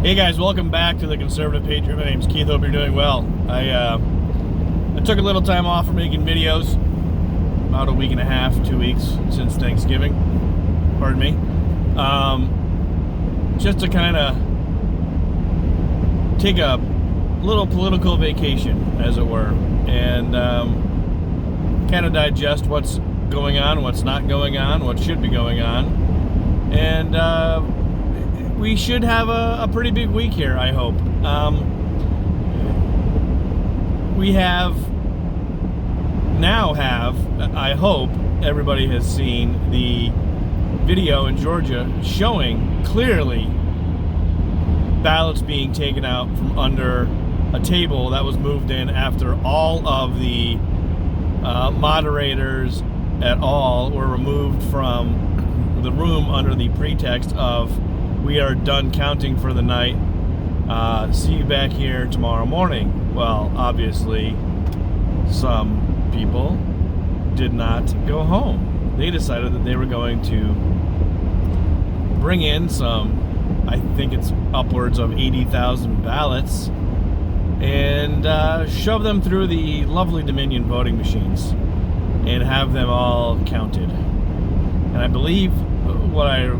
Hey guys, welcome back to the Conservative Patriot. My name's Keith. Hope you're doing well. I took a little time off from making videos, about a week and a half, 2 weeks since Thanksgiving. Pardon me. Just to kind of take a little political vacation, as it were, and kind of digest what's going on, what's not going on, what should be going on, and we should have a pretty big week here, I hope. We now have, I hope everybody has seen the video in Georgia showing clearly ballots being taken out from under a table that was moved in after all of the moderators at all were removed from the room under the pretext of we are done counting for the night. See you back here tomorrow morning. Well, obviously, some people did not go home. They decided that they were going to bring in some, I think it's upwards of 80,000 ballots, and shove them through the lovely Dominion voting machines and have them all counted. And I believe what I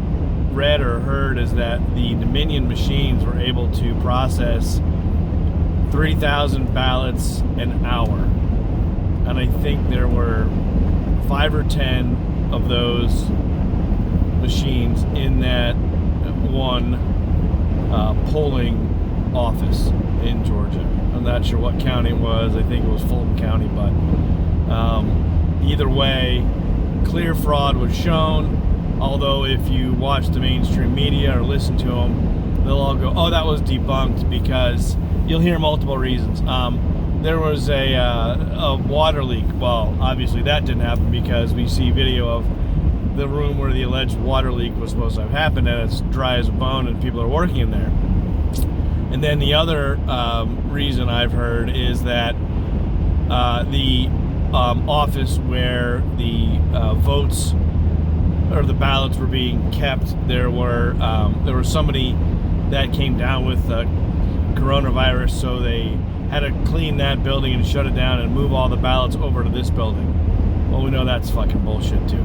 read or heard is that the Dominion machines were able to process 3,000 ballots an hour. And I think there were 5 or 10 of those machines in that one polling office in Georgia. I'm not sure what county it was. I think it was Fulton County, but either way, clear fraud was shown. Although if you watch the mainstream media or listen to them, they'll all go, oh, that was debunked, because you'll hear multiple reasons. There was a water leak. Well, obviously that didn't happen because we see video of the room where the alleged water leak was supposed to have happened, and it's dry as a bone and people are working in there. And then the other reason I've heard is that the office where the votes or the ballots were being kept, there was somebody that came down with coronavirus, so they had to clean that building and shut it down and move all the ballots over to this building. Well, we know that's fucking bullshit too.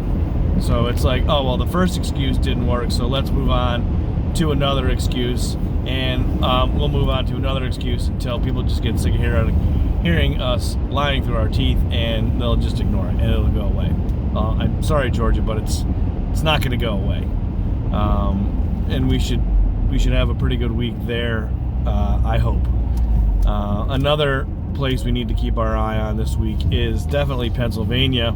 So it's like, oh well, the first excuse didn't work, so let's move on to another excuse, and we'll move on to another excuse until people just get sick of hearing us lying through our teeth, and they'll just ignore it and it'll go away. I'm sorry, Georgia, but it's not going to go away, and we should have a pretty good week there, I hope. Another place we need to keep our eye on this week is definitely Pennsylvania,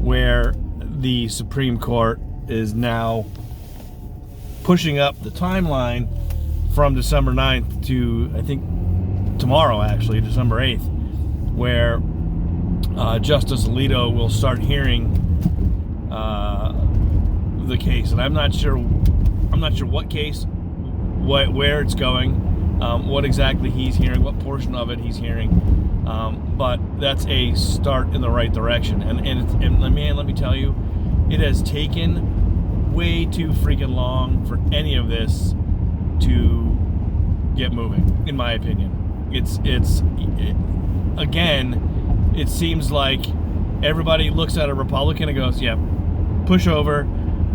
where the Supreme Court is now pushing up the timeline from December 9th to, I think, tomorrow, actually, December 8th, where Justice Alito will start hearing the case. And I'm not sure what case, where it's going, what exactly he's hearing, what portion of it he's hearing, but that's a start in the right direction. And let me tell you, it has taken way too freaking long for any of this to get moving, in my opinion. Again, it seems like everybody looks at a Republican and goes, yep, push over,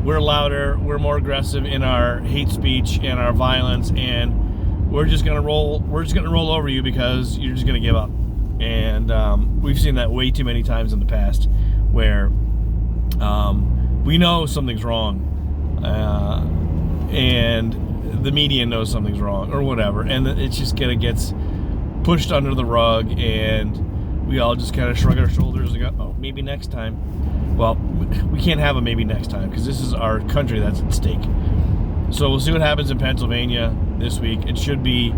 we're louder, we're more aggressive in our hate speech and our violence, and we're just gonna roll over you because you're just gonna give up. And we've seen that way too many times in the past, where we know something's wrong, and the media knows something's wrong or whatever, and it's just gets pushed under the rug, and we all just kind of shrug our shoulders and go, oh, maybe next time. Well, we can't have a maybe next time, because this is our country that's at stake. So we'll see what happens in Pennsylvania this week. It should be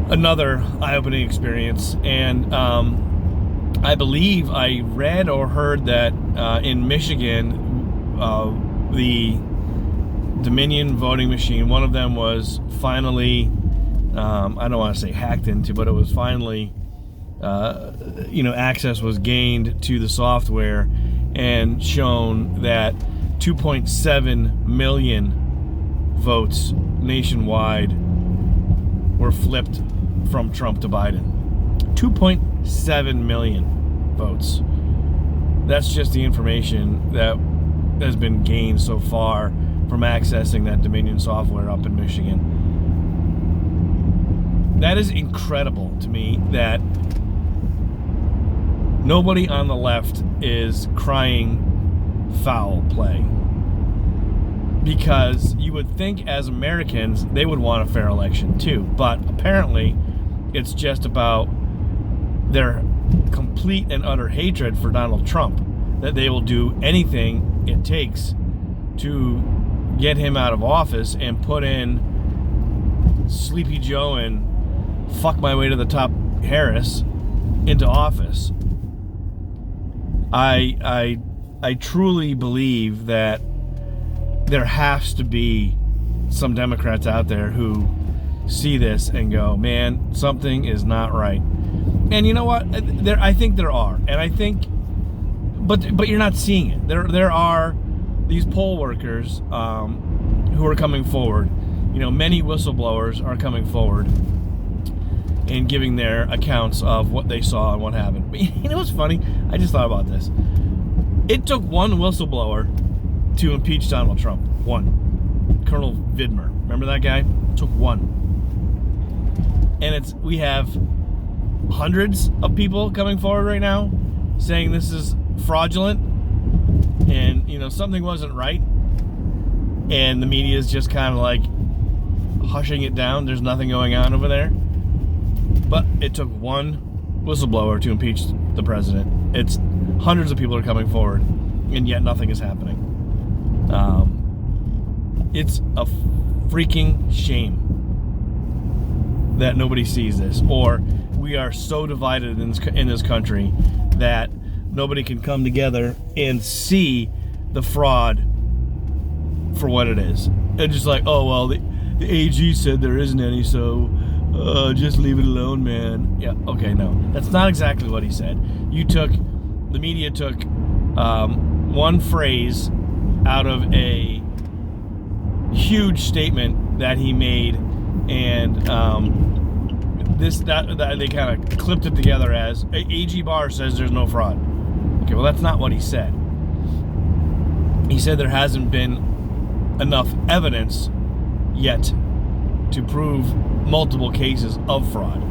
another eye-opening experience. And I believe I read or heard that in Michigan, the Dominion voting machine, one of them was finally, I don't want to say hacked into, but it was finally, access was gained to the software and shown that 2.7 million votes nationwide were flipped from Trump to Biden. 2.7 million votes. That's just the information that has been gained so far from accessing that Dominion software up in Michigan. That is incredible to me that nobody on the left is crying foul play. Because you would think as Americans, they would want a fair election too. But apparently, it's just about their complete and utter hatred for Donald Trump, that they will do anything it takes to get him out of office and put in Sleepy Joe and fuck my way to the top Harris into office. I truly believe that there has to be some Democrats out there who see this and go, man, something is not right. And you know what? I think there are. And I think, but you're not seeing it. There are these poll workers who are coming forward. You know, many whistleblowers are coming forward and giving their accounts of what they saw and what happened. But you know what's funny? I just thought about this. It took one whistleblower to impeach Donald Trump. One. Colonel Vidmer. Remember that guy? It took one. And we have hundreds of people coming forward right now saying this is fraudulent and, you know, something wasn't right. And the media is just kind of like hushing it down. There's nothing going on over there. But it took one whistleblower to impeach the president. It's hundreds of people are coming forward, and yet nothing is happening. It's a freaking shame that nobody sees this, or we are so divided in this country that nobody can come together and see the fraud for what it is. And just like, oh, well, the AG said there isn't any, so just leave it alone, man. Yeah, okay, no. That's not exactly what he said. The media took one phrase out of a huge statement that he made, and they kind of clipped it together as AG Barr says there's no fraud. Okay, well, that's not what he said. He said there hasn't been enough evidence yet to prove multiple cases of fraud,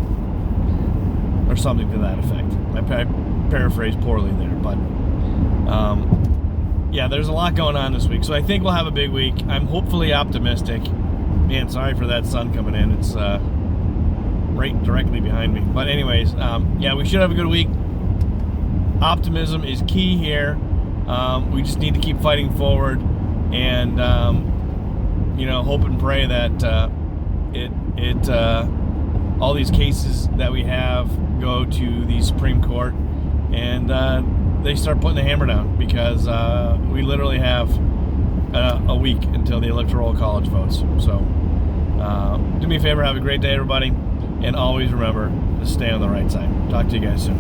or something to that effect. I paraphrased poorly there, but yeah, there's a lot going on this week, so I think we'll have a big week. I'm hopefully optimistic. Man, sorry for that sun coming in. It's right directly behind me. But anyways, yeah, we should have a good week. Optimism is key here. We just need to keep fighting forward, and hope and pray that all these cases that we have go to the Supreme Court, and they start putting the hammer down, because we literally have a week until the Electoral College votes. So do me a favor, have a great day, everybody, and always remember to stay on the right side. Talk to you guys soon.